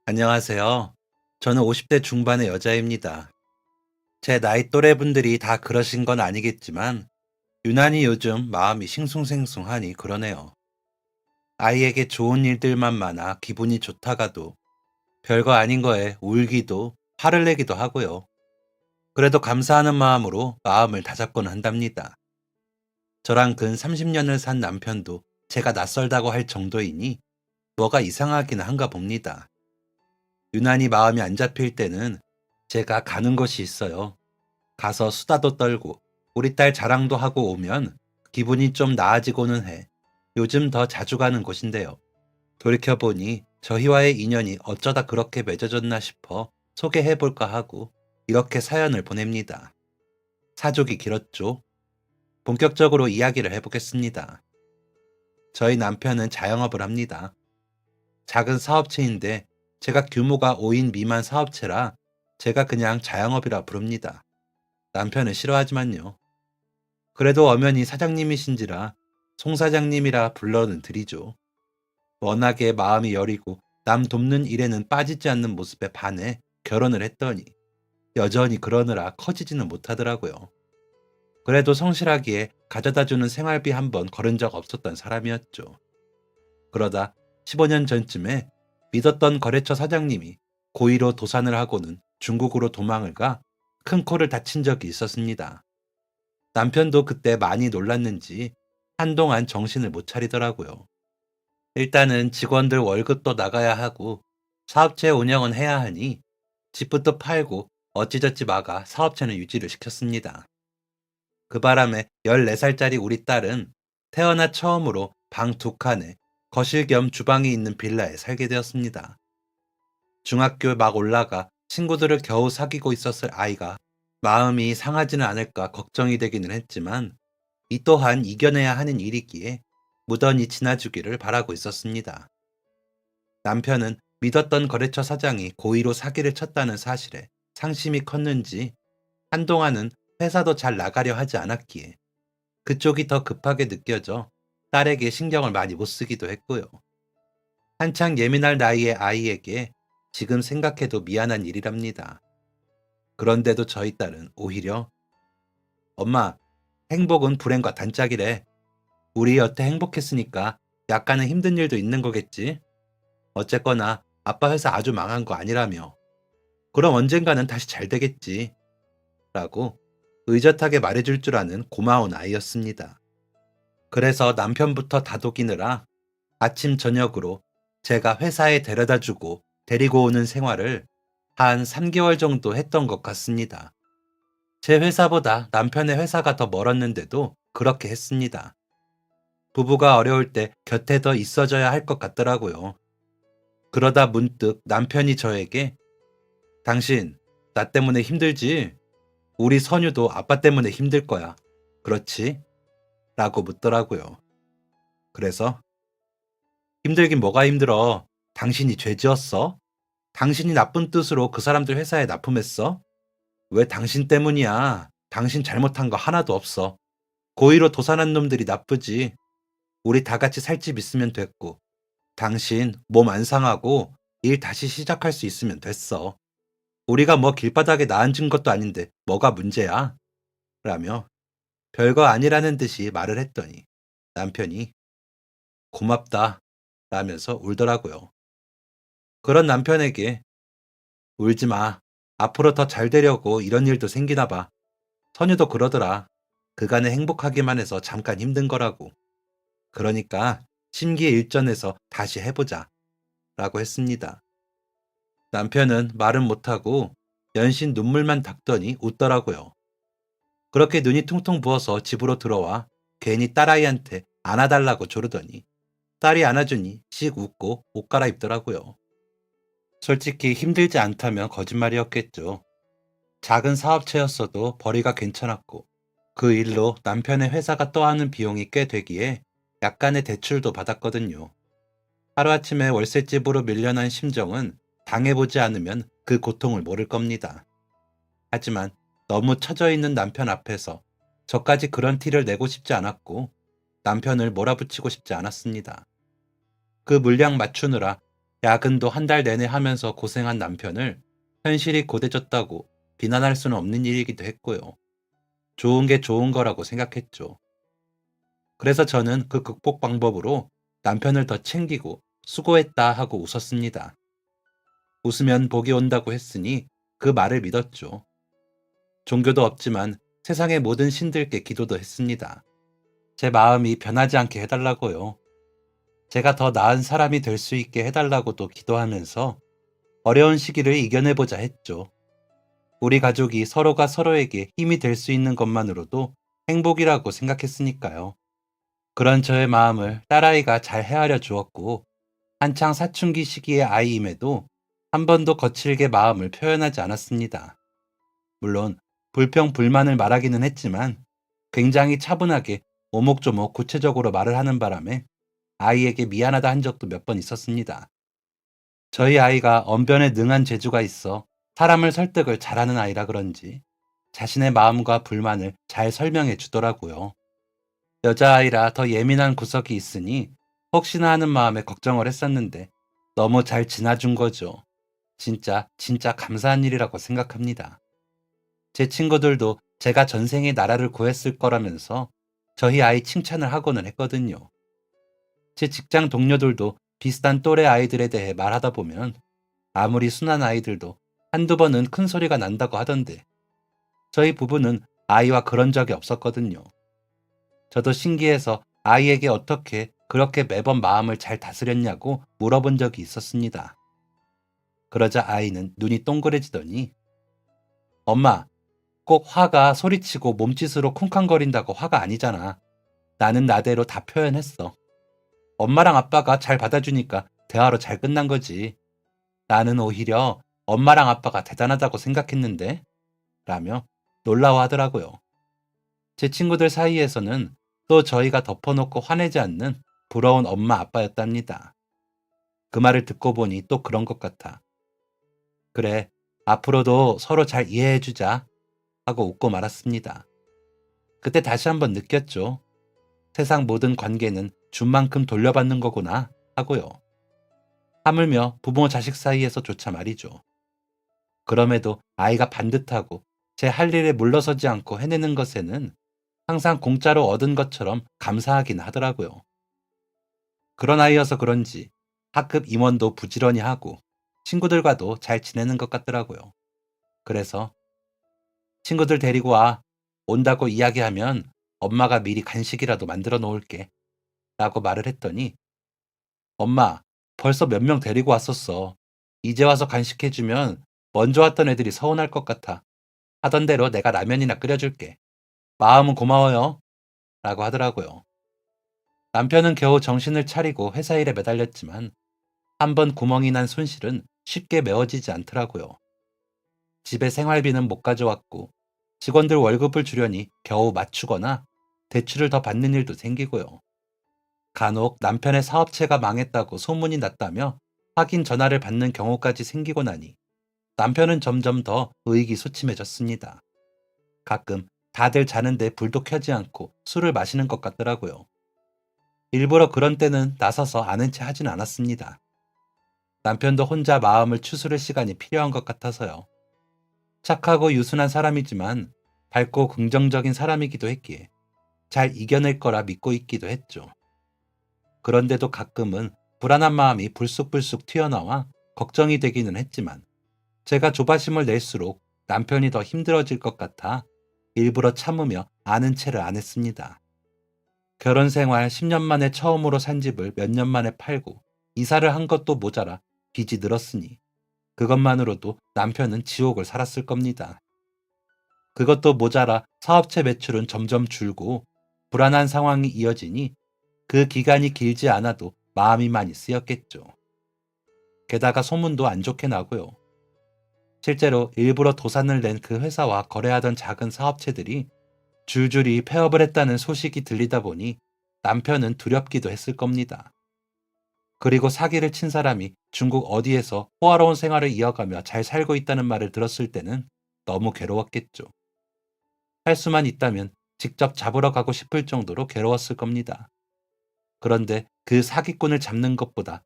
안녕하세요. 저는 50대 중반의 여자입니다. 제 나이 또래 분들이 다 그러신 건 아니겠지만, 유난히 요즘 마음이 싱숭생숭하니 그러네요. 아이에게 좋은 일들만 많아 기분이 좋다가도 별거 아닌 거에 울기도 화를 내기도 하고요. 그래도 감사하는 마음으로 마음을 다잡곤 한답니다. 저랑 근 30년을 산 남편도 제가 낯설다고 할 정도이니 뭐가 이상하긴 한가 봅니다. 유난히 마음이 안 잡힐 때는 제가 가는 곳이 있어요. 가서 수다도 떨고 우리 딸 자랑도 하고 오면 기분이 좀 나아지고는 해. 요즘 더 자주 가는 곳인데요. 돌이켜보니 저희와의 인연이 어쩌다 그렇게 맺어졌나 싶어 소개해볼까 하고 이렇게 사연을 보냅니다. 사족이 길었죠. 본격적으로 이야기를 해보겠습니다. 저희 남편은 자영업을 합니다. 작은 사업체인데 제가 규모가 5인 미만 사업체라 제가 그냥 자영업이라 부릅니다. 남편은 싫어하지만요. 그래도 엄연히 사장님이신지라 송 사장님이라 불러는 드리죠. 워낙에 마음이 여리고 남 돕는 일에는 빠지지 않는 모습에 반해 결혼을 했더니 여전히 그러느라 커지지는 못하더라고요. 그래도 성실하기에 가져다주는 생활비 한 번 걸은 적 없었던 사람이었죠. 그러다 15년 전쯤에 믿었던 거래처 사장님이 고의로 도산을 하고는 중국으로 도망을 가 큰 코를 다친 적이 있었습니다. 남편도 그때 많이 놀랐는지 한동안 정신을 못 차리더라고요. 일단은 직원들 월급도 나가야 하고 사업체 운영은 해야 하니 집부터 팔고 어찌저찌 막아 사업체는 유지를 시켰습니다. 그 바람에 14살짜리 우리 딸은 태어나 처음으로 방 2칸에 거실 겸 주방이 있는 빌라에 살게 되었습니다. 중학교 막 올라가 친구들을 겨우 사귀고 있었을 아이가 마음이 상하지는 않을까 걱정이 되기는 했지만 이 또한 이겨내야 하는 일이기에 무던히 지나주기를 바라고 있었습니다. 남편은 믿었던 거래처 사장이 고의로 사기를 쳤다는 사실에 상심이 컸는지 한동안은 회사도 잘 나가려 하지 않았기에 그쪽이 더 급하게 느껴져 딸에게 신경을 많이 못 쓰기도 했고요. 한창 예민할 나이의 아이에게 지금 생각해도 미안한 일이랍니다. 그런데도 저희 딸은 오히려 엄마, 행복은 불행과 단짝이래. 우리 여태 행복했으니까 약간은 힘든 일도 있는 거겠지? 어쨌거나 아빠 회사 아주 망한 거 아니라며. 그럼 언젠가는 다시 잘 되겠지. 라고 의젓하게 말해줄 줄 아는 고마운 아이였습니다. 그래서 남편부터 다독이느라 아침 저녁으로 제가 회사에 데려다 주고 데리고 오는 생활을 한 3개월 정도 했던 것 같습니다. 제 회사보다 남편의 회사가 더 멀었는데도 그렇게 했습니다. 부부가 어려울 때 곁에 더 있어줘야 할 것 같더라고요. 그러다 문득 남편이 저에게 당신, 나 때문에 힘들지? 우리 선유도 아빠 때문에 힘들 거야. 그렇지? 라고 묻더라고요. 그래서 힘들긴 뭐가 힘들어? 당신이 죄 지었어? 당신이 나쁜 뜻으로 그 사람들 회사에 납품했어? 왜 당신 때문이야? 당신 잘못한 거 하나도 없어. 고의로 도산한 놈들이 나쁘지. 우리 다 같이 살 집 있으면 됐고, 당신 몸 안 상하고 일 다시 시작할 수 있으면 됐어. 우리가 뭐 길바닥에 나앉은 것도 아닌데 뭐가 문제야? 라며 별거 아니라는 듯이 말을 했더니 남편이 고맙다 라면서 울더라고요. 그런 남편에게 울지 마. 앞으로 더 잘 되려고 이런 일도 생기나 봐. 선유도 그러더라. 그간에 행복하기만 해서 잠깐 힘든 거라고. 그러니까 심기일전해서 다시 해보자. 라고 했습니다. 남편은 말은 못하고 연신 눈물만 닦더니 웃더라고요. 그렇게 눈이 퉁퉁 부어서 집으로 들어와 괜히 딸아이한테 안아달라고 조르더니 딸이 안아주니 씩 웃고 옷 갈아입더라고요. 솔직히 힘들지 않다면 거짓말이었겠죠. 작은 사업체였어도 벌이가 괜찮았고 그 일로 남편의 회사가 떠하는 비용이 꽤 되기에 약간의 대출도 받았거든요. 하루아침에 월세집으로 밀려난 심정은 당해보지 않으면 그 고통을 모를 겁니다. 하지만 너무 처져 있는 남편 앞에서 저까지 그런 티를 내고 싶지 않았고 남편을 몰아붙이고 싶지 않았습니다. 그 물량 맞추느라 야근도 한 달 내내 하면서 고생한 남편을 현실이 고대졌다고 비난할 수는 없는 일이기도 했고요. 좋은 게 좋은 거라고 생각했죠. 그래서 저는 그 극복 방법으로 남편을 더 챙기고 수고했다 하고 웃었습니다. 웃으면 복이 온다고 했으니 그 말을 믿었죠. 종교도 없지만 세상의 모든 신들께 기도도 했습니다. 제 마음이 변하지 않게 해달라고요. 제가 더 나은 사람이 될 수 있게 해달라고도 기도하면서 어려운 시기를 이겨내보자 했죠. 우리 가족이 서로가 서로에게 힘이 될 수 있는 것만으로도 행복이라고 생각했으니까요. 그런 저의 마음을 딸아이가 잘 헤아려 주었고, 한창 사춘기 시기의 아이임에도 한 번도 거칠게 마음을 표현하지 않았습니다. 물론 불평 불만을 말하기는 했지만 굉장히 차분하게 오목조목 구체적으로 말을 하는 바람에 아이에게 미안하다 한 적도 몇 번 있었습니다. 저희 아이가 언변에 능한 재주가 있어 사람을 설득을 잘하는 아이라 그런지 자신의 마음과 불만을 잘 설명해 주더라고요. 여자아이라 더 예민한 구석이 있으니 혹시나 하는 마음에 걱정을 했었는데 너무 잘 지나준 거죠. 진짜 감사한 일이라고 생각합니다. 제 친구들도 제가 전생에 나라를 구했을 거라면서 저희 아이 칭찬을 하고는 했거든요. 제 직장 동료들도 비슷한 또래 아이들에 대해 말하다 보면 아무리 순한 아이들도 한두 번은 큰 소리가 난다고 하던데 저희 부부는 아이와 그런 적이 없었거든요. 저도 신기해서 아이에게 어떻게 그렇게 매번 마음을 잘 다스렸냐고 물어본 적이 있었습니다. 그러자 아이는 눈이 동그래지더니 엄마, 꼭 화가 소리치고 몸짓으로 쿵쾅거린다고 화가 아니잖아. 나는 나대로 다 표현했어. 엄마랑 아빠가 잘 받아주니까 대화로 잘 끝난 거지. 나는 오히려 엄마랑 아빠가 대단하다고 생각했는데? 라며 놀라워하더라고요. 제 친구들 사이에서는 또 저희가 덮어놓고 화내지 않는 부러운 엄마 아빠였답니다. 그 말을 듣고 보니 또 그런 것 같아. 그래, 앞으로도 서로 잘 이해해주자 하고 웃고 말았습니다. 그때 다시 한번 느꼈죠. 세상 모든 관계는 준 만큼 돌려받는 거구나 하고요. 하물며 부모 자식 사이에서조차 말이죠. 그럼에도 아이가 반듯하고 제 할 일에 물러서지 않고 해내는 것에는 항상 공짜로 얻은 것처럼 감사하긴 하더라고요. 그런 아이여서 그런지 학급 임원도 부지런히 하고 친구들과도 잘 지내는 것 같더라고요. 그래서 친구들 데리고 와. 온다고 이야기하면 엄마가 미리 간식이라도 만들어 놓을게. 라고 말을 했더니 엄마, 벌써 몇 명 데리고 왔었어. 이제 와서 간식해주면 먼저 왔던 애들이 서운할 것 같아. 하던 대로 내가 라면이나 끓여줄게. 마음은 고마워요. 라고 하더라고요. 남편은 겨우 정신을 차리고 회사 일에 매달렸지만 한 번 구멍이 난 손실은 쉽게 메워지지 않더라고요. 집에 생활비는 못 가져왔고 직원들 월급을 주려니 겨우 맞추거나 대출을 더 받는 일도 생기고요. 간혹 남편의 사업체가 망했다고 소문이 났다며 확인 전화를 받는 경우까지 생기고 나니 남편은 점점 더 의기소침해졌습니다. 가끔 다들 자는데 불도 켜지 않고 술을 마시는 것 같더라고요. 일부러 그런 때는 나서서 아는 체 하진 않았습니다. 남편도 혼자 마음을 추스를 시간이 필요한 것 같아서요. 착하고 유순한 사람이지만 밝고 긍정적인 사람이기도 했기에 잘 이겨낼 거라 믿고 있기도 했죠. 그런데도 가끔은 불안한 마음이 불쑥불쑥 튀어나와 걱정이 되기는 했지만 제가 조바심을 낼수록 남편이 더 힘들어질 것 같아 일부러 참으며 아는 체를 안 했습니다. 결혼 생활 10년 만에 처음으로 산 집을 몇 년 만에 팔고 이사를 한 것도 모자라 빚이 늘었으니 그것만으로도 남편은 지옥을 살았을 겁니다. 그것도 모자라 사업체 매출은 점점 줄고 불안한 상황이 이어지니 그 기간이 길지 않아도 마음이 많이 쓰였겠죠. 게다가 소문도 안 좋게 나고요. 실제로 일부러 도산을 낸 그 회사와 거래하던 작은 사업체들이 줄줄이 폐업을 했다는 소식이 들리다 보니 남편은 두렵기도 했을 겁니다. 그리고 사기를 친 사람이 중국 어디에서 호화로운 생활을 이어가며 잘 살고 있다는 말을 들었을 때는 너무 괴로웠겠죠. 할 수만 있다면 직접 잡으러 가고 싶을 정도로 괴로웠을 겁니다. 그런데 그 사기꾼을 잡는 것보다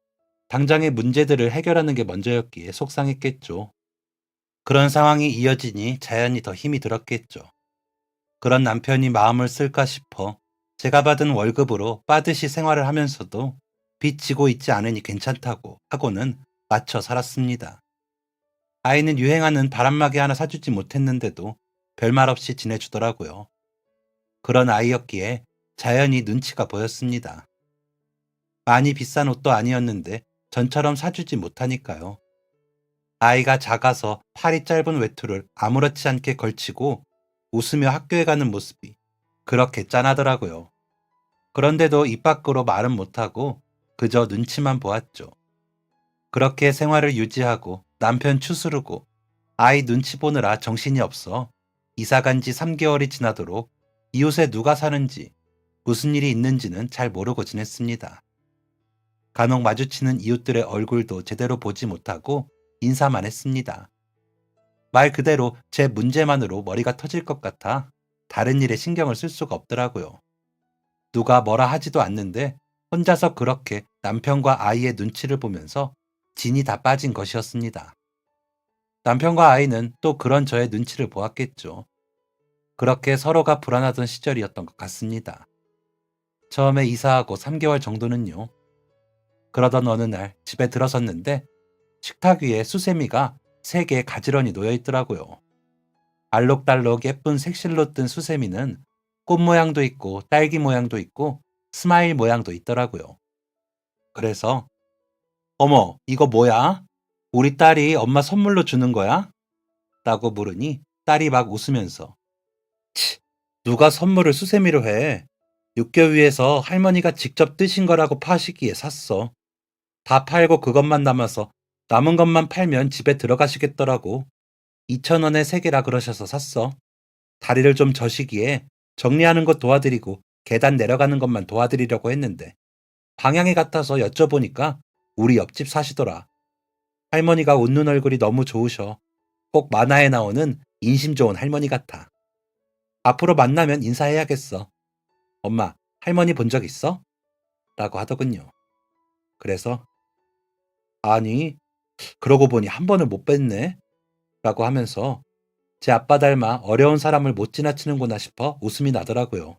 당장의 문제들을 해결하는 게 먼저였기에 속상했겠죠. 그런 상황이 이어지니 자연히 더 힘이 들었겠죠. 그런 남편이 마음을 쓸까 싶어 제가 받은 월급으로 빠듯이 생활을 하면서도 빚 지고 있지 않으니 괜찮다고 하고는 맞춰 살았습니다. 아이는 유행하는 바람막이 하나 사주지 못했는데도 별말 없이 지내주더라고요. 그런 아이였기에 자연히 눈치가 보였습니다. 많이 비싼 옷도 아니었는데 전처럼 사주지 못하니까요. 아이가 작아서 팔이 짧은 외투를 아무렇지 않게 걸치고 웃으며 학교에 가는 모습이 그렇게 짠하더라고요. 그런데도 입 밖으로 말은 못하고 그저 눈치만 보았죠. 그렇게 생활을 유지하고 남편 추스르고 아이 눈치 보느라 정신이 없어 이사 간 지 3개월이 지나도록 이웃에 누가 사는지 무슨 일이 있는지는 잘 모르고 지냈습니다. 간혹 마주치는 이웃들의 얼굴도 제대로 보지 못하고 인사만 했습니다. 말 그대로 제 문제만으로 머리가 터질 것 같아 다른 일에 신경을 쓸 수가 없더라고요. 누가 뭐라 하지도 않는데 혼자서 그렇게 남편과 아이의 눈치를 보면서 진이 다 빠진 것이었습니다. 남편과 아이는 또 그런 저의 눈치를 보았겠죠. 그렇게 서로가 불안하던 시절이었던 것 같습니다. 처음에 이사하고 3개월 정도는요. 그러던 어느 날 집에 들어섰는데 식탁 위에 수세미가 3개 가지런히 놓여 있더라고요. 알록달록 예쁜 색실로 뜬 수세미는 꽃 모양도 있고 딸기 모양도 있고 스마일 모양도 있더라고요. 그래서 어머, 이거 뭐야? 우리 딸이 엄마 선물로 주는 거야? 라고 물으니 딸이 막 웃으면서 치, 누가 선물을 수세미로 해? 육교 위에서 할머니가 직접 뜨신 거라고 파시기에 샀어. 다 팔고 그것만 남아서 남은 것만 팔면 집에 들어가시겠더라고. 2,000원에 3개라 그러셔서 샀어. 다리를 좀 저시기에 정리하는 것 도와드리고 계단 내려가는 것만 도와드리려고 했는데 방향이 같아서 여쭤보니까 우리 옆집 사시더라. 할머니가 웃는 얼굴이 너무 좋으셔. 꼭 만화에 나오는 인심 좋은 할머니 같아. 앞으로 만나면 인사해야겠어. 엄마, 할머니 본 적 있어? 라고 하더군요. 그래서 아니, 그러고 보니 한 번을 못 뵀네? 라고 하면서 제 아빠 닮아 어려운 사람을 못 지나치는구나 싶어 웃음이 나더라고요.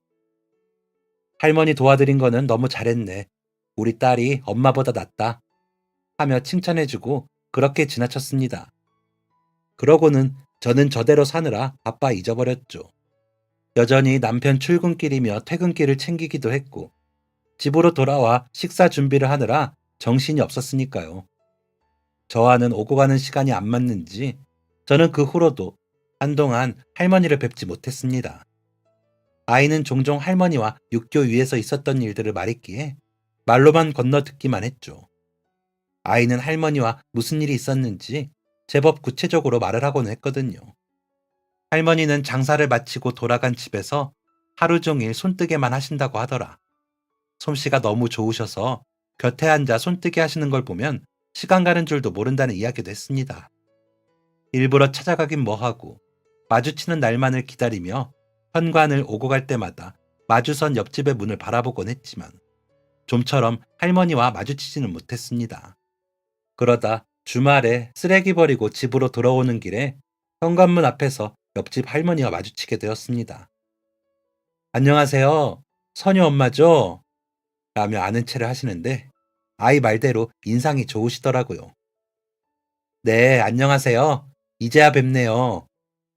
할머니 도와드린 거는 너무 잘했네. 우리 딸이 엄마보다 낫다. 하며 칭찬해주고 그렇게 지나쳤습니다. 그러고는 저는 저대로 사느라 바빠 잊어버렸죠. 여전히 남편 출근길이며 퇴근길을 챙기기도 했고 집으로 돌아와 식사 준비를 하느라 정신이 없었으니까요. 저와는 오고 가는 시간이 안 맞는지 저는 그 후로도 한동안 할머니를 뵙지 못했습니다. 아이는 종종 할머니와 육교 위에서 있었던 일들을 말했기에 말로만 건너듣기만 했죠. 아이는 할머니와 무슨 일이 있었는지 제법 구체적으로 말을 하곤 했거든요. 할머니는 장사를 마치고 돌아간 집에서 하루 종일 손뜨개만 하신다고 하더라. 솜씨가 너무 좋으셔서 곁에 앉아 손뜨개 하시는 걸 보면 시간 가는 줄도 모른다는 이야기도 했습니다. 일부러 찾아가긴 뭐하고 마주치는 날만을 기다리며 현관을 오고 갈 때마다 마주선 옆집의 문을 바라보곤 했지만 좀처럼 할머니와 마주치지는 못했습니다. 그러다 주말에 쓰레기 버리고 집으로 돌아오는 길에 현관문 앞에서 옆집 할머니와 마주치게 되었습니다. 안녕하세요. 선유 엄마죠? 라며 아는 체를 하시는데 아이 말대로 인상이 좋으시더라고요. 네, 안녕하세요. 이제야 뵙네요.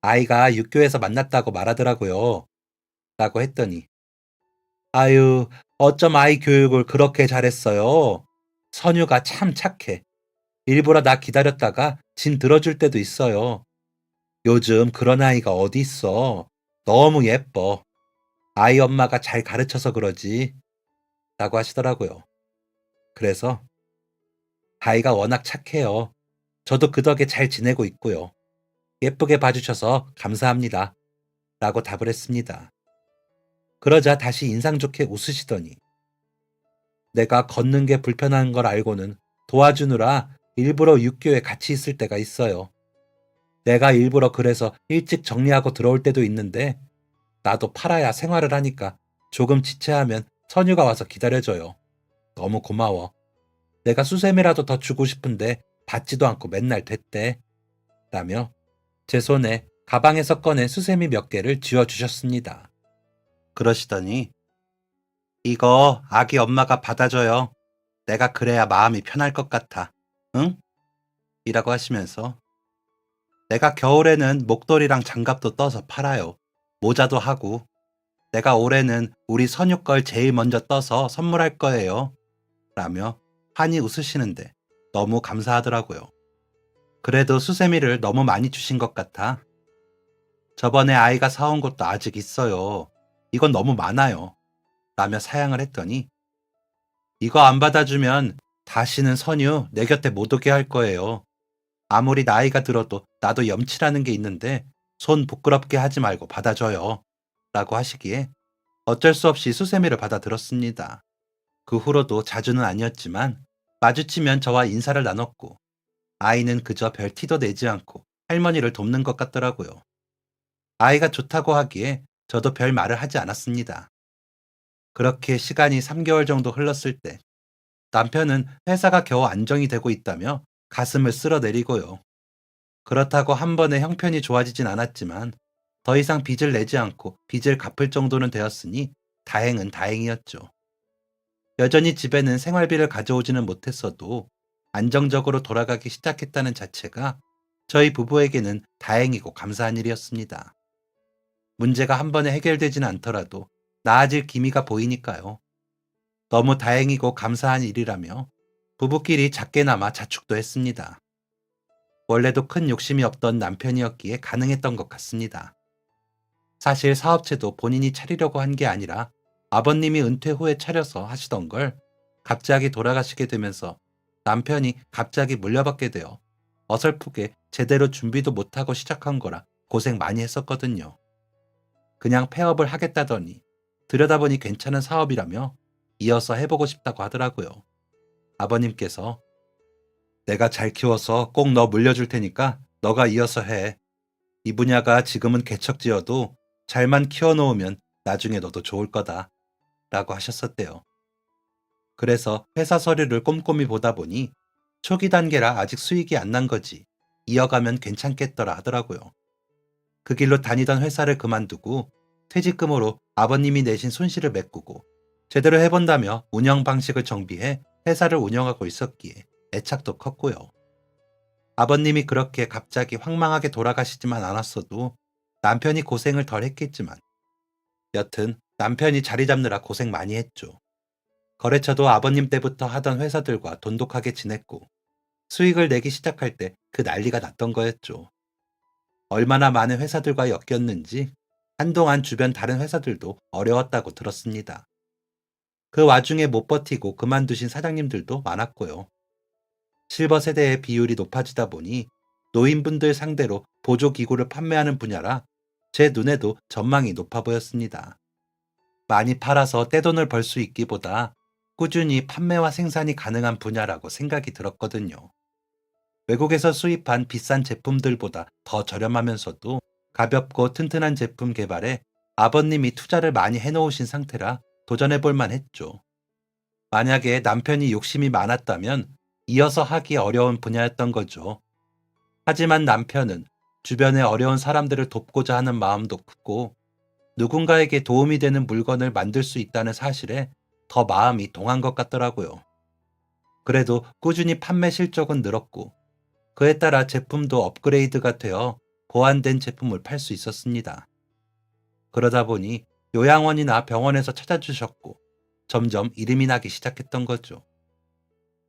아이가 육교에서 만났다고 말하더라고요. 라고 했더니 아유, 어쩜 아이 교육을 그렇게 잘했어요. 선유가 참 착해. 일부러 나 기다렸다가 진 들어줄 때도 있어요. 요즘 그런 아이가 어디 있어. 너무 예뻐. 아이 엄마가 잘 가르쳐서 그러지. 라고 하시더라고요. 그래서 아이가 워낙 착해요. 저도 그 덕에 잘 지내고 있고요. 예쁘게 봐주셔서 감사합니다. 라고 답을 했습니다. 그러자 다시 인상 좋게 웃으시더니 내가 걷는 게 불편한 걸 알고는 도와주느라 일부러 육교에 같이 있을 때가 있어요. 내가 일부러 그래서 일찍 정리하고 들어올 때도 있는데 나도 팔아야 생활을 하니까 조금 지체하면 선유가 와서 기다려줘요. 너무 고마워. 내가 수세미라도 더 주고 싶은데 받지도 않고 맨날 됐대. 라며 제 손에 가방에서 꺼낸 수세미 몇 개를 쥐어주셨습니다. 그러시더니 이거 아기 엄마가 받아줘요. 내가 그래야 마음이 편할 것 같아. 응? 이라고 하시면서 내가 겨울에는 목도리랑 장갑도 떠서 팔아요. 모자도 하고 내가 올해는 우리 선유 걸 제일 먼저 떠서 선물할 거예요. 라며 환히 웃으시는데 너무 감사하더라고요. 그래도 수세미를 너무 많이 주신 것 같아. 저번에 아이가 사온 것도 아직 있어요. 이건 너무 많아요. 라며 사양을 했더니 이거 안 받아주면 다시는 선유 내 곁에 못 오게 할 거예요. 아무리 나이가 들어도 나도 염치라는 게 있는데 손 부끄럽게 하지 말고 받아줘요. 라고 하시기에 어쩔 수 없이 수세미를 받아들었습니다. 그 후로도 자주는 아니었지만 마주치면 저와 인사를 나눴고 아이는 그저 별 티도 내지 않고 할머니를 돕는 것 같더라고요. 아이가 좋다고 하기에 저도 별 말을 하지 않았습니다. 그렇게 시간이 3개월 정도 흘렀을 때 남편은 회사가 겨우 안정이 되고 있다며 가슴을 쓸어내리고요. 그렇다고 한 번에 형편이 좋아지진 않았지만 더 이상 빚을 내지 않고 빚을 갚을 정도는 되었으니 다행은 다행이었죠. 여전히 집에는 생활비를 가져오지는 못했어도 안정적으로 돌아가기 시작했다는 자체가 저희 부부에게는 다행이고 감사한 일이었습니다. 문제가 한 번에 해결되지는 않더라도 나아질 기미가 보이니까요. 너무 다행이고 감사한 일이라며 부부끼리 작게나마 자축도 했습니다. 원래도 큰 욕심이 없던 남편이었기에 가능했던 것 같습니다. 사실 사업체도 본인이 차리려고 한 게 아니라 아버님이 은퇴 후에 차려서 하시던 걸 갑자기 돌아가시게 되면서 남편이 갑자기 물려받게 되어 어설프게 제대로 준비도 못하고 시작한 거라 고생 많이 했었거든요. 그냥 폐업을 하겠다더니 들여다보니 괜찮은 사업이라며 이어서 해보고 싶다고 하더라고요. 아버님께서 내가 잘 키워서 꼭 너 물려줄 테니까 너가 이어서 해. 이 분야가 지금은 개척지어도 잘만 키워놓으면 나중에 너도 좋을 거다. 라고 하셨었대요. 그래서 회사 서류를 꼼꼼히 보다 보니 초기 단계라 아직 수익이 안 난 거지 이어가면 괜찮겠더라 하더라고요. 그 길로 다니던 회사를 그만두고 퇴직금으로 아버님이 내신 손실을 메꾸고 제대로 해본다며 운영 방식을 정비해 회사를 운영하고 있었기에 애착도 컸고요. 아버님이 그렇게 갑자기 황망하게 돌아가시지만 않았어도 남편이 고생을 덜 했겠지만 여튼 남편이 자리 잡느라 고생 많이 했죠. 거래처도 아버님 때부터 하던 회사들과 돈독하게 지냈고 수익을 내기 시작할 때 그 난리가 났던 거였죠. 얼마나 많은 회사들과 엮였는지 한동안 주변 다른 회사들도 어려웠다고 들었습니다. 그 와중에 못 버티고 그만두신 사장님들도 많았고요. 실버 세대의 비율이 높아지다 보니 노인분들 상대로 보조기구를 판매하는 분야라 제 눈에도 전망이 높아 보였습니다. 많이 팔아서 떼돈을 벌 수 있기보다 꾸준히 판매와 생산이 가능한 분야라고 생각이 들었거든요. 외국에서 수입한 비싼 제품들보다 더 저렴하면서도 가볍고 튼튼한 제품 개발에 아버님이 투자를 많이 해놓으신 상태라 도전해볼 만했죠. 만약에 남편이 욕심이 많았다면 이어서 하기 어려운 분야였던 거죠. 하지만 남편은 주변의 어려운 사람들을 돕고자 하는 마음도 크고 누군가에게 도움이 되는 물건을 만들 수 있다는 사실에 더 마음이 동한 것 같더라고요. 그래도 꾸준히 판매 실적은 늘었고 그에 따라 제품도 업그레이드가 되어 보완된 제품을 팔 수 있었습니다. 그러다 보니 요양원이나 병원에서 찾아주셨고 점점 이름이 나기 시작했던 거죠.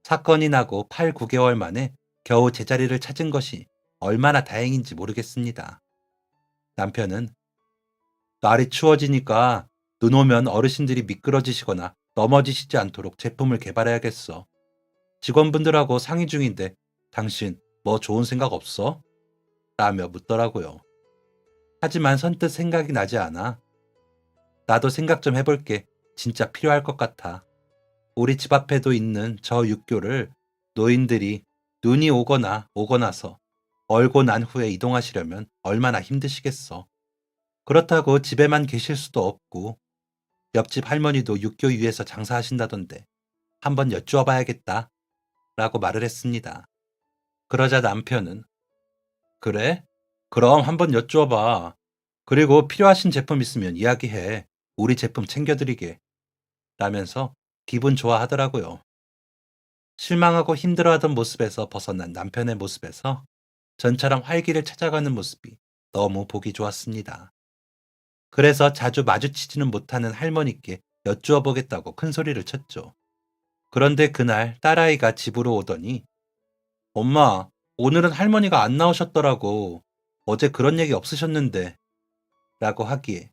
사건이 나고 8, 9개월 만에 겨우 제자리를 찾은 것이 얼마나 다행인지 모르겠습니다. 남편은 날이 추워지니까 눈 오면 어르신들이 미끄러지시거나 넘어지시지 않도록 제품을 개발해야겠어. 직원분들하고 상의 중인데 당신 뭐 좋은 생각 없어? 라며 묻더라고요. 하지만 선뜻 생각이 나지 않아. 나도 생각 좀 해볼게. 진짜 필요할 것 같아. 우리 집 앞에도 있는 저 육교를 노인들이 눈이 오고 나서 얼고 난 후에 이동하시려면 얼마나 힘드시겠어. 그렇다고 집에만 계실 수도 없고 옆집 할머니도 육교 위에서 장사하신다던데 한번 여쭈어 봐야겠다. 라고 말을 했습니다. 그러자 남편은 그래? 그럼 한번 여쭈어봐. 그리고 필요하신 제품 있으면 이야기해. 우리 제품 챙겨드리게. 라면서 기분 좋아하더라고요. 실망하고 힘들어하던 모습에서 벗어난 남편의 모습에서 전처럼 활기를 찾아가는 모습이 너무 보기 좋았습니다. 그래서 자주 마주치지는 못하는 할머니께 여쭈어 보겠다고 큰 소리를 쳤죠. 그런데 그날 딸아이가 집으로 오더니 엄마, 오늘은 할머니가 안 나오셨더라고. 어제 그런 얘기 없으셨는데. 라고 하기에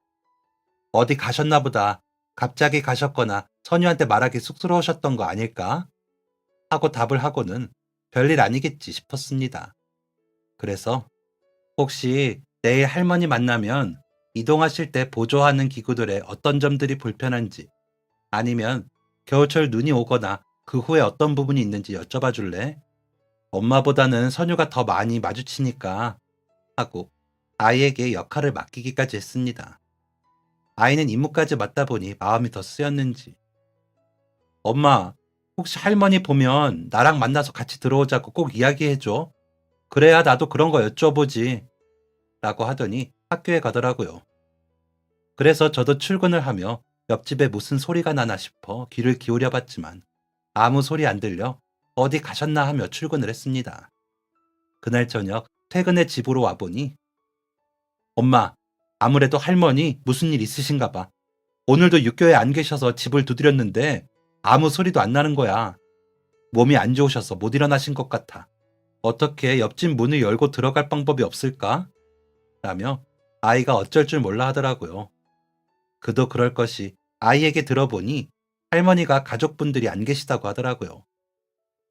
어디 가셨나 보다. 갑자기 가셨거나 선유한테 말하기 쑥스러우셨던 거 아닐까? 하고 답을 하고는 별일 아니겠지 싶었습니다. 그래서 혹시 내일 할머니 만나면 이동하실 때 보조하는 기구들의 어떤 점들이 불편한지 아니면 겨울철 눈이 오거나 그 후에 어떤 부분이 있는지 여쭤봐 줄래? 엄마보다는 선유가 더 많이 마주치니까 하고 아이에게 역할을 맡기기까지 했습니다. 아이는 임무까지 맡다 보니 마음이 더 쓰였는지 엄마, 혹시 할머니 보면 나랑 만나서 같이 들어오자고 꼭 이야기해줘. 그래야 나도 그런 거 여쭤보지. 라고 하더니 학교에 가더라고요. 그래서 저도 출근을 하며 옆집에 무슨 소리가 나나 싶어 귀를 기울여 봤지만 아무 소리 안 들려 어디 가셨나 하며 출근을 했습니다. 그날 저녁 퇴근해 집으로 와보니 엄마, 아무래도 할머니 무슨 일 있으신가 봐. 오늘도 육교에 안 계셔서 집을 두드렸는데 아무 소리도 안 나는 거야. 몸이 안 좋으셔서 못 일어나신 것 같아. 어떻게 옆집 문을 열고 들어갈 방법이 없을까? 라며 아이가 어쩔 줄 몰라 하더라고요. 그도 그럴 것이 아이에게 들어보니 할머니가 가족분들이 안 계시다고 하더라고요.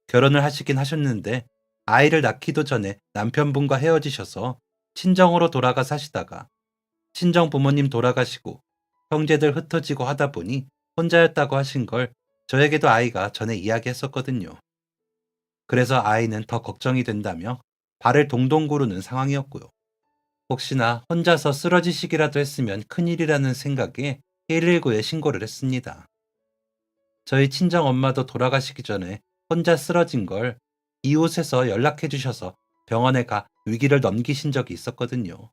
결혼을 하시긴 하셨는데 아이를 낳기도 전에 남편분과 헤어지셔서 친정으로 돌아가 사시다가 친정 부모님 돌아가시고 형제들 흩어지고 하다 보니 혼자였다고 하신 걸 저에게도 아이가 전에 이야기했었거든요. 그래서 아이는 더 걱정이 된다며 발을 동동 구르는 상황이었고요. 혹시나 혼자서 쓰러지시기라도 했으면 큰일이라는 생각에 119에 신고를 했습니다. 저희 친정 엄마도 돌아가시기 전에 혼자 쓰러진 걸 이웃에서 연락해 주셔서 병원에 가 위기를 넘기신 적이 있었거든요.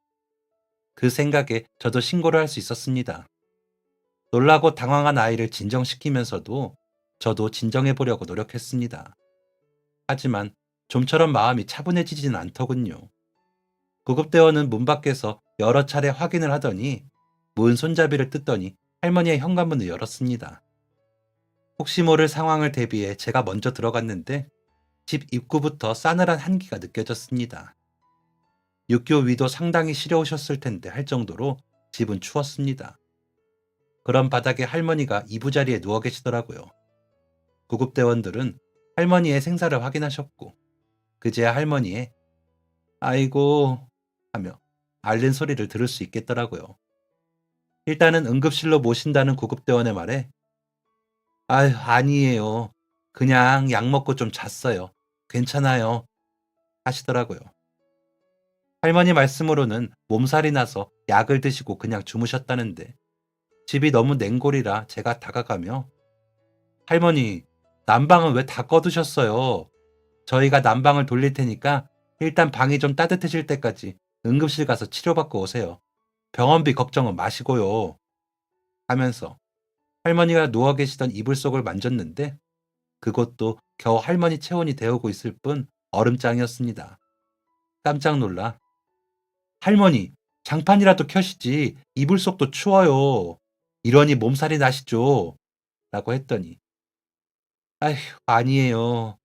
그 생각에 저도 신고를 할 수 있었습니다. 놀라고 당황한 아이를 진정시키면서도 저도 진정해 보려고 노력했습니다. 하지만 좀처럼 마음이 차분해지지는 않더군요. 구급대원은 문 밖에서 여러 차례 확인을 하더니 문 손잡이를 뜯더니 할머니의 현관문을 열었습니다. 혹시 모를 상황을 대비해 제가 먼저 들어갔는데 집 입구부터 싸늘한 한기가 느껴졌습니다. 육교 위도 상당히 시려우셨을 텐데 할 정도로 집은 추웠습니다. 그런 바닥에 할머니가 이부자리에 누워 계시더라고요. 구급대원들은 할머니의 생사를 확인하셨고 그제야 할머니의 아이고 하며 앓는 소리를 들을 수 있겠더라고요. 일단은 응급실로 모신다는 구급대원의 말에 아유 아니에요. 그냥 약 먹고 좀 잤어요. 괜찮아요. 하시더라고요. 할머니 말씀으로는 몸살이 나서 약을 드시고 그냥 주무셨다는데 집이 너무 냉골이라 제가 다가가며 할머니 난방은 왜 다 꺼두셨어요? 저희가 난방을 돌릴 테니까 일단 방이 좀 따뜻해질 때까지 응급실 가서 치료받고 오세요. 병원비 걱정은 마시고요. 하면서 할머니가 누워 계시던 이불 속을 만졌는데 그것도 겨우 할머니 체온이 데우고 있을 뿐 얼음장이었습니다. 깜짝 놀라 할머니 장판이라도 켜시지 이불 속도 추워요. 이러니 몸살이 나시죠. 라고 했더니 아휴 아니에요.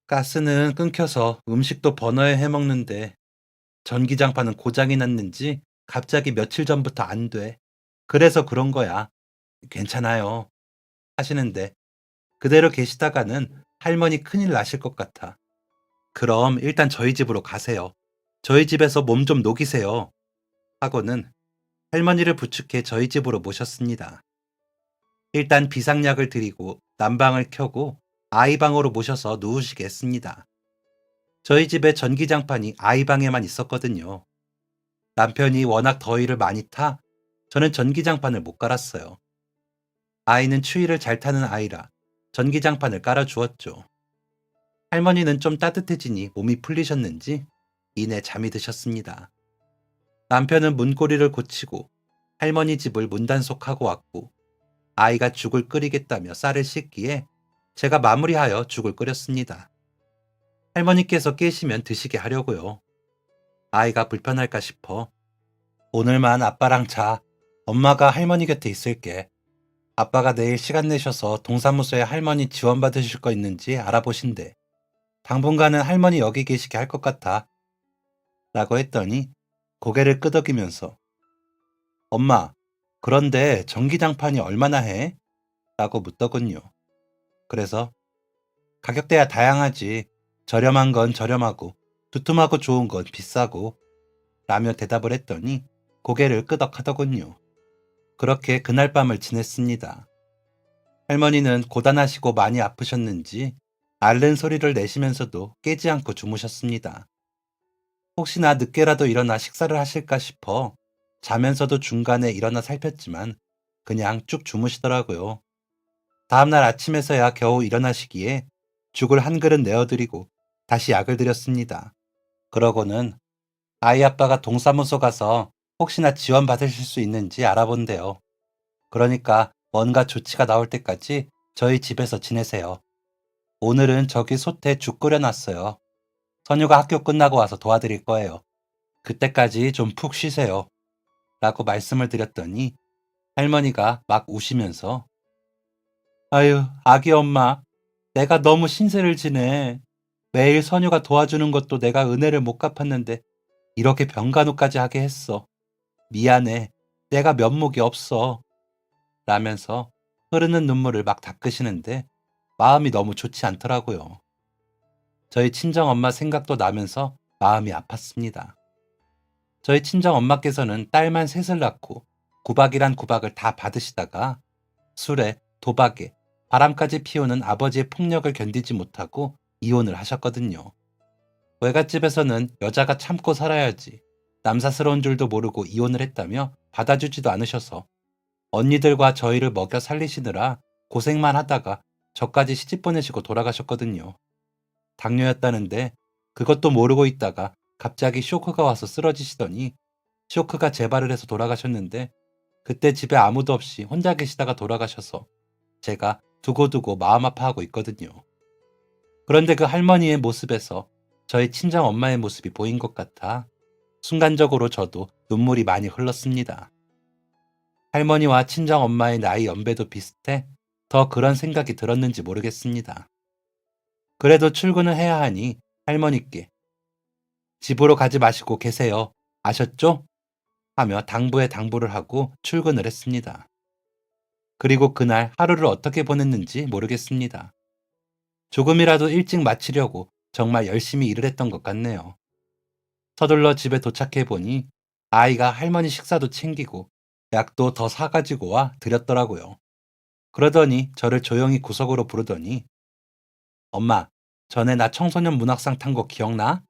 가스는 끊겨서 음식도 버너에 해먹는데 전기장판은 고장이 났는지 갑자기 며칠 전부터 안 돼. 그래서 그런 거야. 괜찮아요. 하시는데 그대로 계시다가는 할머니 큰일 나실 것 같아. 그럼 일단 저희 집으로 가세요. 저희 집에서 몸 좀 녹이세요. 하고는 할머니를 부축해 저희 집으로 모셨습니다. 일단 비상약을 드리고 난방을 켜고 아이 방으로 모셔서 누우시게 했습니다. 저희 집에 전기장판이 아이 방에만 있었거든요. 남편이 워낙 더위를 많이 타 저는 전기장판을 못 갈았어요. 아이는 추위를 잘 타는 아이라 전기장판을 깔아주었죠. 할머니는 좀 따뜻해지니 몸이 풀리셨는지 이내 잠이 드셨습니다. 남편은 문고리를 고치고 할머니 집을 문단속하고 왔고 아이가 죽을 끓이겠다며 쌀을 씻기에 제가 마무리하여 죽을 끓였습니다. 할머니께서 깨시면 드시게 하려고요. 아이가 불편할까 싶어 오늘만 아빠랑 자. 엄마가 할머니 곁에 있을게. 아빠가 내일 시간 내셔서 동사무소에 할머니 지원받으실 거 있는지 알아보신대. 당분간은 할머니 여기 계시게 할 것 같아. 라고 했더니 고개를 끄덕이면서 엄마, 그런데 전기장판이 얼마나 해? 라고 묻더군요. 그래서 가격대야 다양하지. 저렴한 건 저렴하고 두툼하고 좋은 건 비싸고 라며 대답을 했더니 고개를 끄덕하더군요. 그렇게 그날 밤을 지냈습니다. 할머니는 고단하시고 많이 아프셨는지 앓는 소리를 내시면서도 깨지 않고 주무셨습니다. 혹시나 늦게라도 일어나 식사를 하실까 싶어 자면서도 중간에 일어나 살폈지만 그냥 쭉 주무시더라고요. 다음날 아침에서야 겨우 일어나시기에 죽을 한 그릇 내어드리고 다시 약을 드렸습니다. 그러고는 아이 아빠가 동사무소 가서 혹시나 지원 받으실 수 있는지 알아본대요. 그러니까 뭔가 조치가 나올 때까지 저희 집에서 지내세요. 오늘은 저기 솥에 죽 끓여놨어요. 선유가 학교 끝나고 와서 도와드릴 거예요. 그때까지 좀 푹 쉬세요. 라고 말씀을 드렸더니 할머니가 막 우시면서 아유, 아기 엄마, 내가 너무 신세를 지내. 매일 선유가 도와주는 것도 내가 은혜를 못 갚았는데 이렇게 병간호까지 하게 했어. 미안해. 내가 면목이 없어. 라면서 흐르는 눈물을 막 닦으시는데 마음이 너무 좋지 않더라고요. 저희 친정엄마 생각도 나면서 마음이 아팠습니다. 저희 친정엄마께서는 딸만 셋을 낳고 구박이란 구박을 다 받으시다가 술에 도박에 바람까지 피우는 아버지의 폭력을 견디지 못하고 이혼을 하셨거든요. 외갓집에서는 여자가 참고 살아야지 남사스러운 줄도 모르고 이혼을 했다며 받아주지도 않으셔서 언니들과 저희를 먹여 살리시느라 고생만 하다가 저까지 시집 보내시고 돌아가셨거든요. 당뇨였다는데 그것도 모르고 있다가 갑자기 쇼크가 와서 쓰러지시더니 쇼크가 재발을 해서 돌아가셨는데 그때 집에 아무도 없이 혼자 계시다가 돌아가셔서 제가 두고두고 마음 아파하고 있거든요. 그런데 그 할머니의 모습에서 저희 친정 엄마의 모습이 보인 것 같아 순간적으로 저도 눈물이 많이 흘렀습니다. 할머니와 친정 엄마의 나이 연배도 비슷해 더 그런 생각이 들었는지 모르겠습니다. 그래도 출근을 해야 하니 할머니께 집으로 가지 마시고 계세요. 아셨죠? 하며 당부에 당부를 하고 출근을 했습니다. 그리고 그날 하루를 어떻게 보냈는지 모르겠습니다. 조금이라도 일찍 마치려고 정말 열심히 일을 했던 것 같네요. 서둘러 집에 도착해 보니 아이가 할머니 식사도 챙기고 약도 더 사가지고 와 드렸더라고요. 그러더니 저를 조용히 구석으로 부르더니 엄마, 전에 나 청소년 문학상 탄 거 기억나?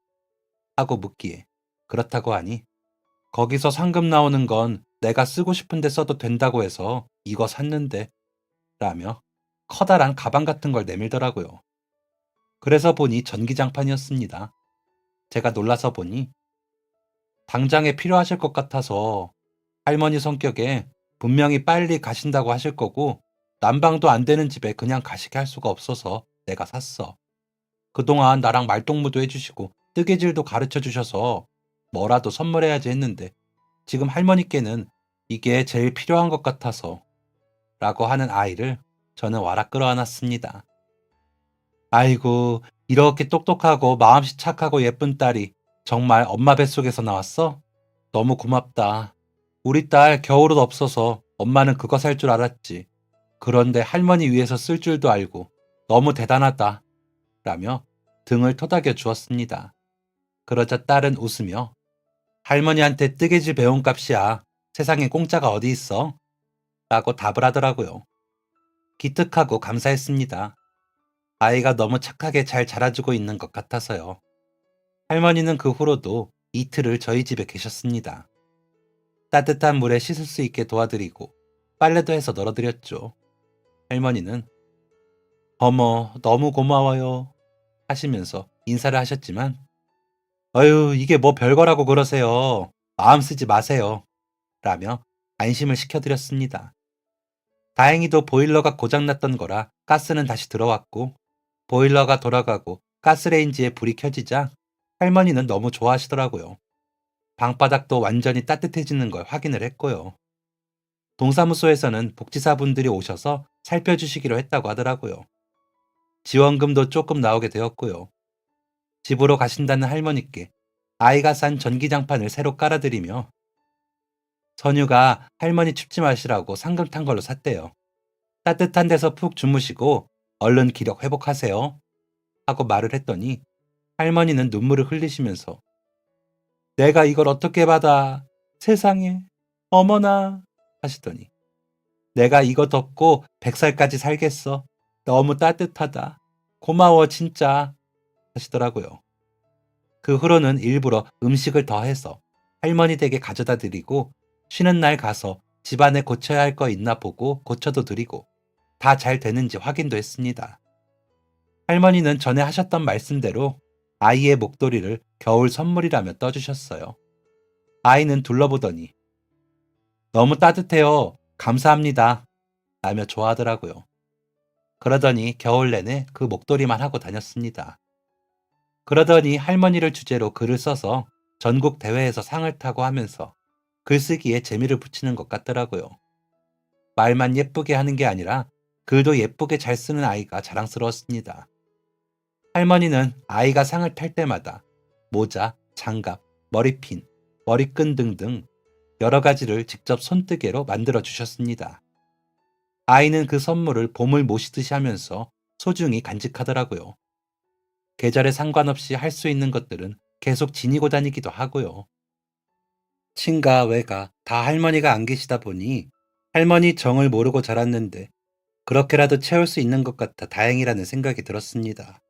하고 묻기에 그렇다고 하니 거기서 상금 나오는 건 내가 쓰고 싶은데 써도 된다고 해서 이거 샀는데 라며 커다란 가방 같은 걸 내밀더라고요. 그래서 보니 전기장판이었습니다. 제가 놀라서 보니 당장에 필요하실 것 같아서 할머니 성격에 분명히 빨리 가신다고 하실 거고 난방도 안 되는 집에 그냥 가시게 할 수가 없어서 내가 샀어. 그동안 나랑 말동무도 해주시고 뜨개질도 가르쳐 주셔서 뭐라도 선물해야지 했는데 지금 할머니께는 이게 제일 필요한 것 같아서 라고 하는 아이를 저는 와락 끌어안았습니다. 아이고, 이렇게 똑똑하고 마음씨 착하고 예쁜 딸이 정말 엄마 뱃속에서 나왔어? 너무 고맙다. 우리 딸 겨울옷 없어서 엄마는 그거 살 줄 알았지. 그런데 할머니 위해서 쓸 줄도 알고 너무 대단하다. 라며 등을 토닥여 주었습니다. 그러자 딸은 웃으며 할머니한테 뜨개질 배운 값이야. 세상에 공짜가 어디 있어? 라고 답을 하더라고요. 기특하고 감사했습니다. 아이가 너무 착하게 잘 자라주고 있는 것 같아서요. 할머니는 그 후로도 이틀을 저희 집에 계셨습니다. 따뜻한 물에 씻을 수 있게 도와드리고 빨래도 해서 널어드렸죠. 할머니는 어머, 너무 고마워요. 하시면서 인사를 하셨지만 "어유 이게 뭐 별거라고 그러세요. 마음 쓰지 마세요." 라며 안심을 시켜드렸습니다. 다행히도 보일러가 고장났던 거라 가스는 다시 들어왔고 보일러가 돌아가고 가스레인지에 불이 켜지자 할머니는 너무 좋아하시더라고요. 방바닥도 완전히 따뜻해지는 걸 확인을 했고요. 동사무소에서는 복지사분들이 오셔서 살펴주시기로 했다고 하더라고요. 지원금도 조금 나오게 되었고요. 집으로 가신다는 할머니께 아이가 산 전기장판을 새로 깔아드리며 선유가 할머니 춥지 마시라고 상금 탄 걸로 샀대요. 따뜻한 데서 푹 주무시고 얼른 기력 회복하세요. 하고 말을 했더니 할머니는 눈물을 흘리시면서 내가 이걸 어떻게 받아? 세상에, 어머나 하시더니 내가 이거 덮고 100살까지 살겠어. 너무 따뜻하다. 고마워 진짜 하시더라고요. 그 후로는 일부러 음식을 더해서 할머니 댁에 가져다 드리고 쉬는 날 가서 집안에 고쳐야 할 거 있나 보고 고쳐도 드리고 다 잘 되는지 확인도 했습니다. 할머니는 전에 하셨던 말씀대로 아이의 목도리를 겨울 선물이라며 떠주셨어요. 아이는 둘러보더니 너무 따뜻해요. 감사합니다. 라며 좋아하더라고요. 그러더니 겨울 내내 그 목도리만 하고 다녔습니다. 그러더니 할머니를 주제로 글을 써서 전국 대회에서 상을 타고 하면서 글쓰기에 재미를 붙이는 것 같더라고요. 말만 예쁘게 하는 게 아니라 글도 예쁘게 잘 쓰는 아이가 자랑스러웠습니다. 할머니는 아이가 상을 탈 때마다 모자, 장갑, 머리핀, 머리끈 등등 여러 가지를 직접 손뜨개로 만들어 주셨습니다. 아이는 그 선물을 봄을 모시듯이 하면서 소중히 간직하더라고요. 계절에 상관없이 할 수 있는 것들은 계속 지니고 다니기도 하고요. 친가, 외가 다 할머니가 안 계시다 보니 할머니 정을 모르고 자랐는데 그렇게라도 채울 수 있는 것 같아 다행이라는 생각이 들었습니다.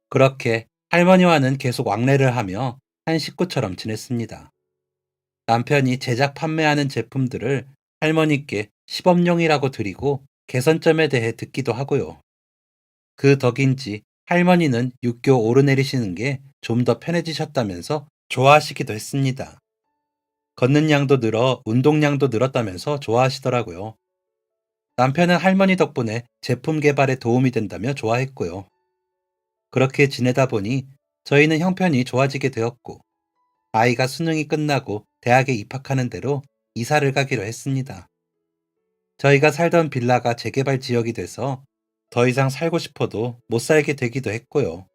그렇게 할머니와는 계속 왕래를 하며 한 식구처럼 지냈습니다. 남편이 제작 판매하는 제품들을 할머니께 시범용이라고 드리고 개선점에 대해 듣기도 하고요. 그 덕인지 할머니는 육교 오르내리시는 게 좀 더 편해지셨다면서 좋아하시기도 했습니다. 걷는 양도 늘어 운동량도 늘었다면서 좋아하시더라고요. 남편은 할머니 덕분에 제품 개발에 도움이 된다며 좋아했고요. 그렇게 지내다 보니 저희는 형편이 좋아지게 되었고 아이가 수능이 끝나고 대학에 입학하는 대로 이사를 가기로 했습니다. 저희가 살던 빌라가 재개발 지역이 돼서 더 이상 살고 싶어도 못 살게 되기도 했고요.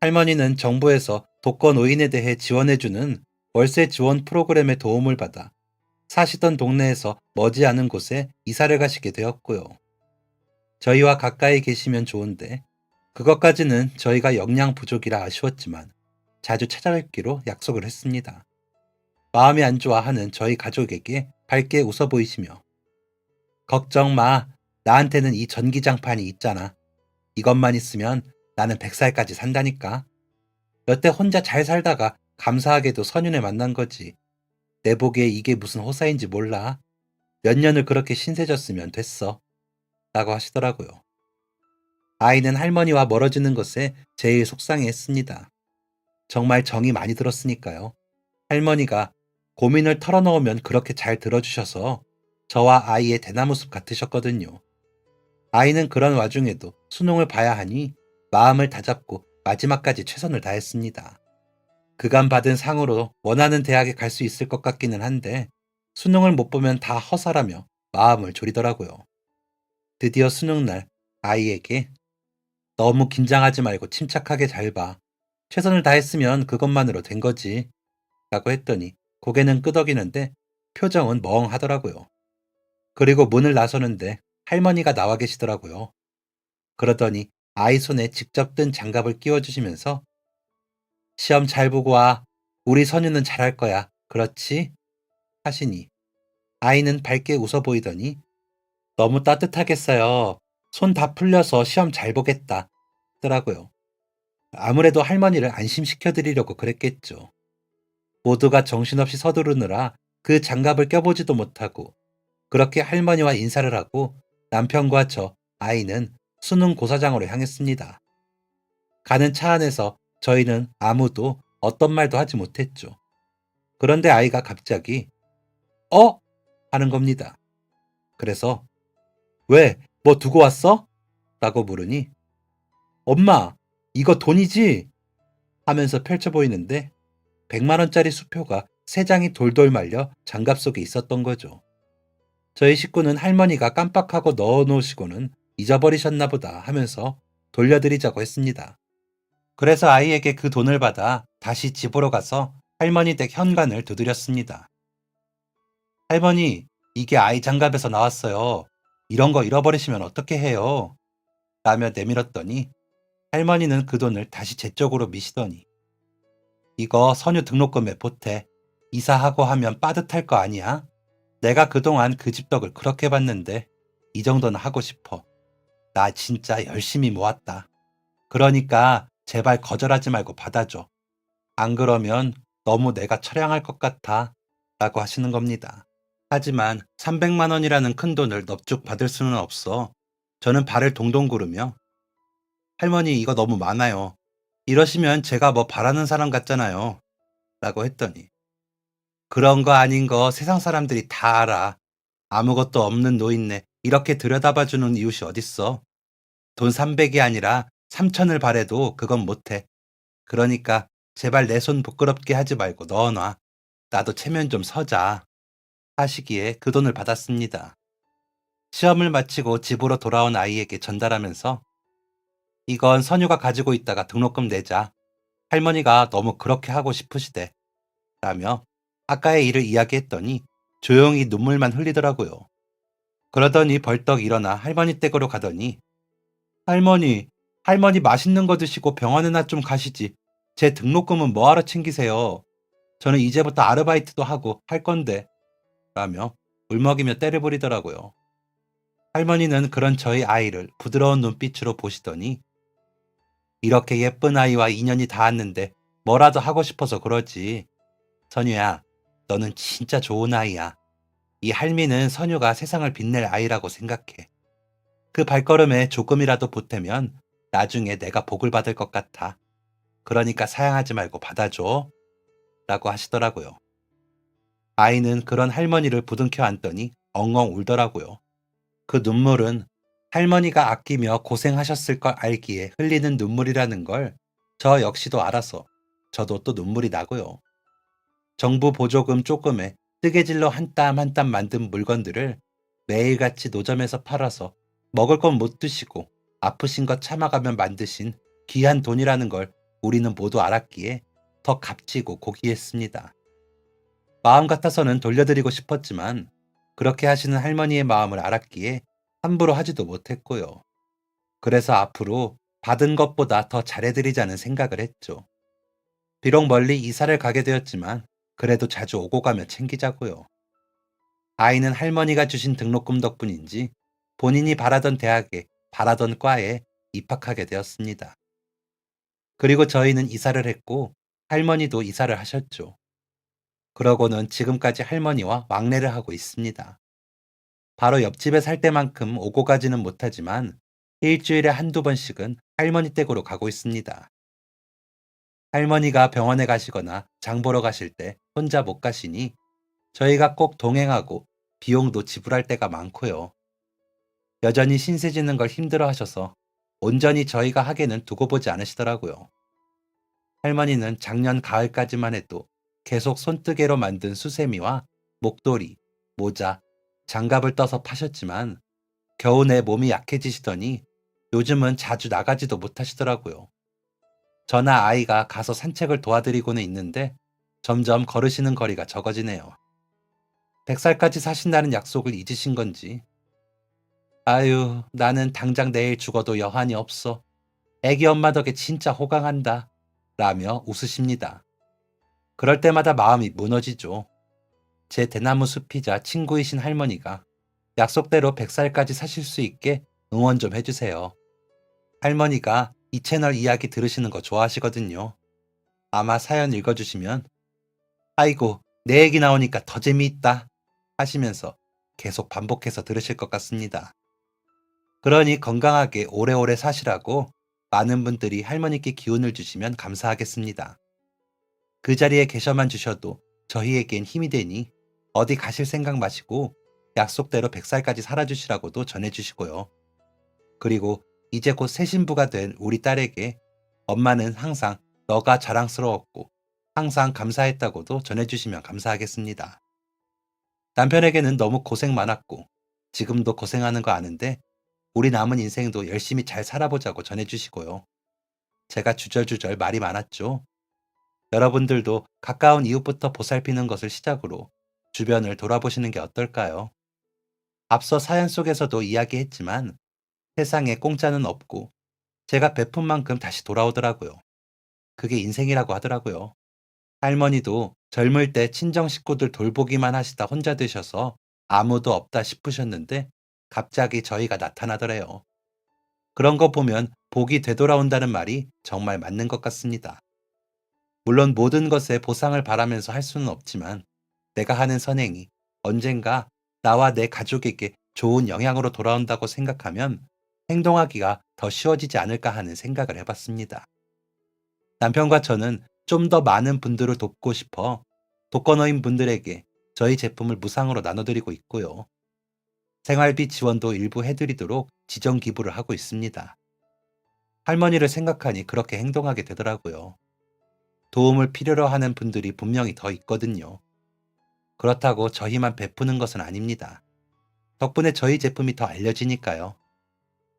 할머니는 정부에서 독거 노인에 대해 지원해주는 월세 지원 프로그램의 도움을 받아 사시던 동네에서 머지않은 곳에 이사를 가시게 되었고요. 저희와 가까이 계시면 좋은데 그것까지는 저희가 역량 부족이라 아쉬웠지만 자주 찾아뵙기로 약속을 했습니다. 마음이 안 좋아하는 저희 가족에게 밝게 웃어 보이시며 걱정 마. 나한테는 이 전기장판이 있잖아. 이것만 있으면 나는 100살까지 산다니까. 여태 혼자 잘 살다가 감사하게도 선윤을 만난 거지. 내 보기에 이게 무슨 호사인지 몰라. 몇 년을 그렇게 신세졌으면 됐어. 라고 하시더라고요. 아이는 할머니와 멀어지는 것에 제일 속상해했습니다. 정말 정이 많이 들었으니까요. 할머니가 고민을 털어놓으면 그렇게 잘 들어주셔서 저와 아이의 대나무숲 같으셨거든요. 아이는 그런 와중에도 수능을 봐야 하니 마음을 다잡고 마지막까지 최선을 다했습니다. 그간 받은 상으로 원하는 대학에 갈 수 있을 것 같기는 한데 수능을 못 보면 다 허사라며 마음을 졸이더라고요. 드디어 수능날 아이에게 너무 긴장하지 말고 침착하게 잘 봐. 최선을 다했으면 그것만으로 된 거지. 라고 했더니 고개는 끄덕이는데 표정은 멍하더라고요. 그리고 문을 나서는데 할머니가 나와 계시더라고요. 그러더니 아이 손에 직접 뜬 장갑을 끼워주시면서 시험 잘 보고 와. 우리 선유는 잘할 거야. 그렇지? 하시니 아이는 밝게 웃어 보이더니 너무 따뜻하겠어요. 손 다 풀려서 시험 잘 보겠다. 더라고요. 아무래도 할머니를 안심시켜 드리려고 그랬겠죠. 모두가 정신없이 서두르느라 그 장갑을 껴보지도 못하고 그렇게 할머니와 인사를 하고 남편과 저, 아이는 수능 고사장으로 향했습니다. 가는 차 안에서 저희는 아무도 어떤 말도 하지 못했죠. 그런데 아이가 갑자기 "어?" 하는 겁니다. 그래서 "왜? 뭐 두고 왔어?" 라고 물으니 "엄마, 이거 돈이지?" 하면서 펼쳐 보이는데 100만 원짜리 수표가 3장이 돌돌 말려 장갑 속에 있었던 거죠. 저희 식구는 할머니가 깜빡하고 넣어 놓으시고는 잊어버리셨나 보다 하면서 돌려드리자고 했습니다. 그래서 아이에게 그 돈을 받아 다시 집으로 가서 할머니 댁 현관을 두드렸습니다. "할머니, 이게 아이 장갑에서 나왔어요. 이런 거 잃어버리시면 어떻게 해요?" 라며 내밀었더니 할머니는 그 돈을 다시 제 쪽으로 미시더니 "이거 선유 등록금에 보태. 이사하고 하면 빠듯할 거 아니야? 내가 그동안 그 집 덕을 그렇게 봤는데 이 정도는 하고 싶어. 나 진짜 열심히 모았다. 그러니까 제발 거절하지 말고 받아줘. 안 그러면 너무 내가 처량할 것 같아." 라고 하시는 겁니다. 하지만 300만 원이라는 큰 돈을 넙죽 받을 수는 없어. 저는 발을 동동 구르며 "할머니, 이거 너무 많아요. 이러시면 제가 뭐 바라는 사람 같잖아요." 라고 했더니 "그런 거 아닌 거 세상 사람들이 다 알아. 아무것도 없는 노인네 이렇게 들여다봐주는 이웃이 어딨어. 돈 300이 아니라 3천을 바래도 그건 못해. 그러니까 제발 내 손 부끄럽게 하지 말고 넣어놔. 나도 체면 좀 서자." 하시기에 그 돈을 받았습니다. 시험을 마치고 집으로 돌아온 아이에게 전달하면서 "이건 선유가 가지고 있다가 등록금 내자. 할머니가 너무 그렇게 하고 싶으시대." 라며 아까의 일을 이야기했더니 조용히 눈물만 흘리더라고요. 그러더니 벌떡 일어나 할머니 댁으로 가더니 "할머니, 할머니 맛있는 거 드시고 병원에나 좀 가시지. 제 등록금은 뭐하러 챙기세요. 저는 이제부터 아르바이트도 하고 할 건데." 라며 울먹이며 때를 부리더라고요. 할머니는 그런 저희 아이를 부드러운 눈빛으로 보시더니 "이렇게 예쁜 아이와 인연이 닿았는데 뭐라도 하고 싶어서 그러지. 선유야, 너는 진짜 좋은 아이야. 이 할미는 선유가 세상을 빛낼 아이라고 생각해. 그 발걸음에 조금이라도 보태면 나중에 내가 복을 받을 것 같아. 그러니까 사양하지 말고 받아줘." 라고 하시더라고요. 아이는 그런 할머니를 부둥켜 안더니 엉엉 울더라고요. 그 눈물은 할머니가 아끼며 고생하셨을 걸 알기에 흘리는 눈물이라는 걸 저 역시도 알아서 저도 또 눈물이 나고요. 정부 보조금 조금에 뜨개질로 한 땀 한 땀 만든 물건들을 매일같이 노점에서 팔아서 먹을 건 못 드시고 아프신 것 참아가며 만드신 귀한 돈이라는 걸 우리는 모두 알았기에 더 값지고 고귀했습니다. 마음 같아서는 돌려드리고 싶었지만 그렇게 하시는 할머니의 마음을 알았기에 함부로 하지도 못했고요. 그래서 앞으로 받은 것보다 더 잘해드리자는 생각을 했죠. 비록 멀리 이사를 가게 되었지만 그래도 자주 오고 가며 챙기자고요. 아이는 할머니가 주신 등록금 덕분인지 본인이 바라던 대학에 바라던 과에 입학하게 되었습니다. 그리고 저희는 이사를 했고 할머니도 이사를 하셨죠. 그러고는 지금까지 할머니와 왕래를 하고 있습니다. 바로 옆집에 살 때만큼 오고 가지는 못하지만 일주일에 한두 번씩은 할머니 댁으로 가고 있습니다. 할머니가 병원에 가시거나 장 보러 가실 때 혼자 못 가시니 저희가 꼭 동행하고 비용도 지불할 때가 많고요. 여전히 신세 지는 걸 힘들어 하셔서 온전히 저희가 하게는 두고 보지 않으시더라고요. 할머니는 작년 가을까지만 해도 계속 손뜨개로 만든 수세미와 목도리, 모자, 장갑을 떠서 파셨지만 겨우 내 몸이 약해지시더니 요즘은 자주 나가지도 못하시더라고요. 저나 아이가 가서 산책을 도와드리고는 있는데 점점 걸으시는 거리가 적어지네요. 100살까지 사신다는 약속을 잊으신 건지 "아유, 나는 당장 내일 죽어도 여한이 없어. 애기 엄마 덕에 진짜 호강한다." 라며 웃으십니다. 그럴 때마다 마음이 무너지죠. 제 대나무 숲이자 친구이신 할머니가 약속대로 100살까지 사실 수 있게 응원 좀 해주세요. 할머니가 이 채널 이야기 들으시는 거 좋아하시거든요. 아마 사연 읽어주시면 "아이고, 내 얘기 나오니까 더 재미있다" 하시면서 계속 반복해서 들으실 것 같습니다. 그러니 건강하게 오래오래 사시라고 많은 분들이 할머니께 기운을 주시면 감사하겠습니다. 그 자리에 계셔만 주셔도 저희에겐 힘이 되니 어디 가실 생각 마시고 약속대로 100살까지 살아주시라고도 전해주시고요. 그리고 이제 곧 새 신부가 된 우리 딸에게 엄마는 항상 너가 자랑스러웠고 항상 감사했다고도 전해주시면 감사하겠습니다. 남편에게는 너무 고생 많았고 지금도 고생하는 거 아는데 우리 남은 인생도 열심히 잘 살아보자고 전해주시고요. 제가 주절주절 말이 많았죠. 여러분들도 가까운 이웃부터 보살피는 것을 시작으로 주변을 돌아보시는 게 어떨까요? 앞서 사연 속에서도 이야기했지만 세상에 공짜는 없고 제가 베푼 만큼 다시 돌아오더라고요. 그게 인생이라고 하더라고요. 할머니도 젊을 때 친정 식구들 돌보기만 하시다 혼자 되셔서 아무도 없다 싶으셨는데 갑자기 저희가 나타나더래요. 그런 거 보면 복이 되돌아온다는 말이 정말 맞는 것 같습니다. 물론 모든 것에 보상을 바라면서 할 수는 없지만 내가 하는 선행이 언젠가 나와 내 가족에게 좋은 영향으로 돌아온다고 생각하면 행동하기가 더 쉬워지지 않을까 하는 생각을 해봤습니다. 남편과 저는 좀 더 많은 분들을 돕고 싶어 독거노인 분들에게 저희 제품을 무상으로 나눠드리고 있고요. 생활비 지원도 일부 해드리도록 지정 기부를 하고 있습니다. 할머니를 생각하니 그렇게 행동하게 되더라고요. 도움을 필요로 하는 분들이 분명히 더 있거든요. 그렇다고 저희만 베푸는 것은 아닙니다. 덕분에 저희 제품이 더 알려지니까요.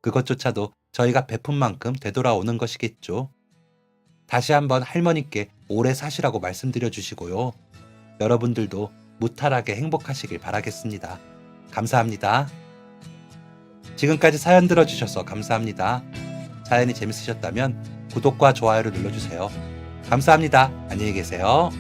그것조차도 저희가 베푼 만큼 되돌아오는 것이겠죠. 다시 한번 할머니께 오래 사시라고 말씀드려 주시고요. 여러분들도 무탈하게 행복하시길 바라겠습니다. 감사합니다. 지금까지 사연 들어주셔서 감사합니다. 사연이 재밌으셨다면 구독과 좋아요를 눌러주세요. 감사합니다. 안녕히 계세요.